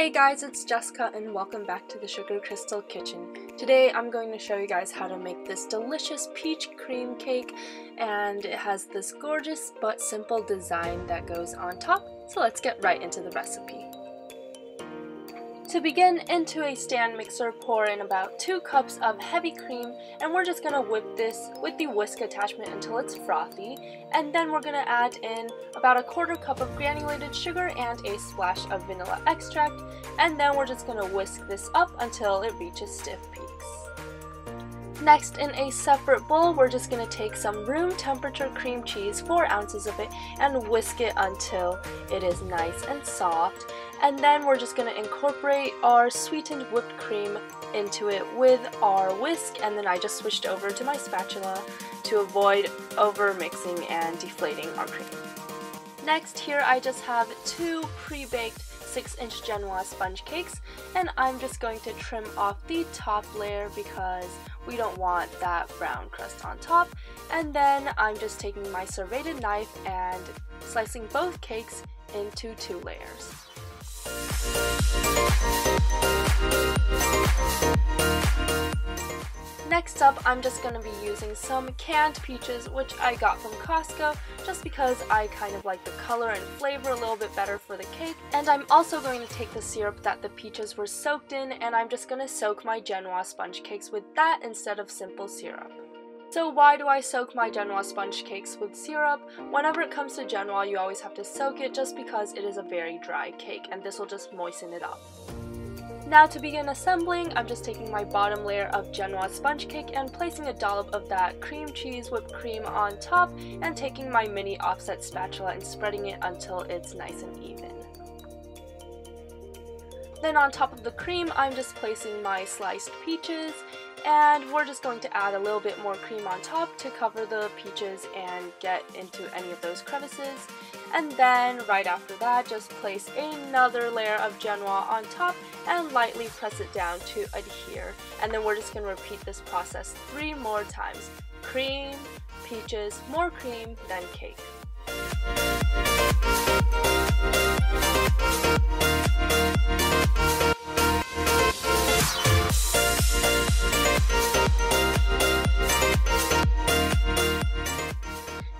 Hey guys, it's Jessica and welcome back to the Sugar Crystal Kitchen. Today I'm going to show you guys how to make this delicious peach cream cake, and it has this gorgeous but simple design that goes on top, so let's get right into the recipe. To begin, into a stand mixer, pour in about 2 cups of heavy cream, and we're just going to whip this with the whisk attachment until it's frothy, and then we're going to add in about a 1/4 cup of granulated sugar and a splash of vanilla extract, and then we're just going to whisk this up until it reaches stiff peaks. Next, in a separate bowl, we're just going to take some room temperature cream cheese, 4 ounces of it, and whisk it until it is nice and soft. And then we're just going to incorporate our sweetened whipped cream into it with our whisk, and then I just switched over to my spatula to avoid over mixing and deflating our cream. Next, here I just have 2 pre-baked 6-inch Genoa sponge cakes, and I'm just going to trim off the top layer because we don't want that brown crust on top. And then I'm just taking my serrated knife and slicing both cakes into 2 layers. Next up, I'm just going to be using some canned peaches, which I got from Costco, just because I kind of like the color and flavor a little bit better for the cake. And I'm also going to take the syrup that the peaches were soaked in, and I'm just going to soak my Genoa sponge cakes with that instead of simple syrup. So why do I soak my Genoa sponge cakes with syrup? Whenever it comes to Genoa, you always have to soak it just because it is a very dry cake, and this will just moisten it up. Now to begin assembling, I'm just taking my bottom layer of Genoa sponge cake and placing a dollop of that cream cheese whipped cream on top, and taking my mini offset spatula and spreading it until it's nice and even. Then on top of the cream, I'm just placing my sliced peaches, and we're just going to add a little bit more cream on top to cover the peaches and get into any of those crevices. And then right after that, just place another layer of Genoa on top and lightly press it down to adhere. And then we're just going to repeat this process 3 more times. Cream, peaches, more cream, then cake.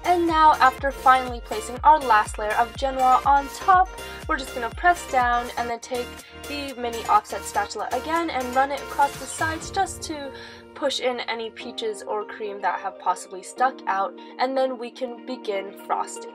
And now, after finally placing our last layer of Genoa on top, we're just going to press down and then take the mini offset spatula again and run it across the sides just to push in any peaches or cream that have possibly stuck out, and then we can begin frosting.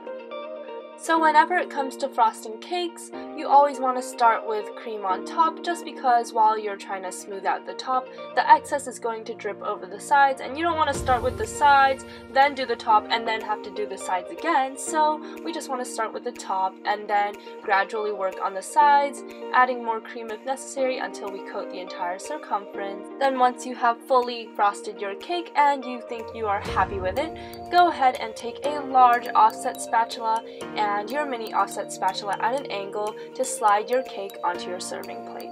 So whenever it comes to frosting cakes, you always want to start with cream on top, just because while you're trying to smooth out the top, the excess is going to drip over the sides, and you don't want to start with the sides, then do the top, and then have to do the sides again. So we just want to start with the top and then gradually work on the sides, adding more cream if necessary until we coat the entire circumference. Then once you have fully frosted your cake and you think you are happy with it, go ahead and take a large offset spatula and your mini offset spatula at an angle to slide your cake onto your serving plate.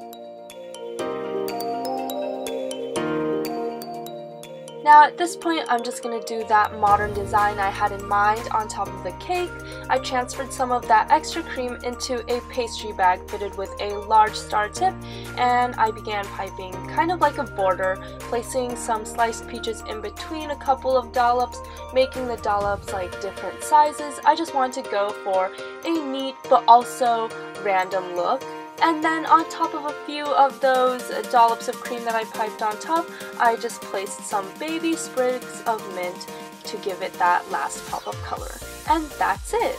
Now at this point, I'm just going to do that modern design I had in mind on top of the cake. I transferred some of that extra cream into a pastry bag fitted with a large star tip, and I began piping kind of like a border, placing some sliced peaches in between a couple of dollops, making the dollops like different sizes. I just wanted to go for a neat but also random look. And then on top of a few of those dollops of cream that I piped on top, I just placed some baby sprigs of mint to give it that last pop of color. And that's it!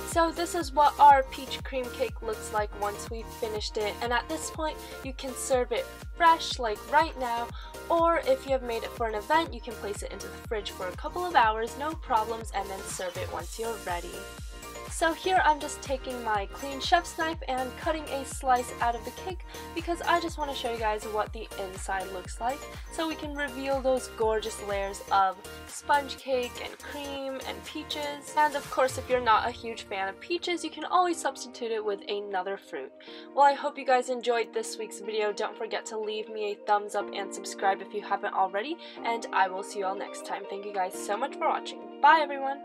So this is what our peach cream cake looks like once we've finished it, and at this point you can serve it fresh like right now, or if you have made it for an event, you can place it into the fridge for a couple of hours, no problems, and then serve it once you're ready. So here I'm just taking my clean chef's knife and cutting a slice out of the cake because I just want to show you guys what the inside looks like, so we can reveal those gorgeous layers of sponge cake and cream and peaches. And of course, if you're not a huge fan of peaches, you can always substitute it with another fruit. Well, I hope you guys enjoyed this week's video. Don't forget to leave me a thumbs up and subscribe if you haven't already, and I will see you all next time. Thank you guys so much for watching. Bye everyone!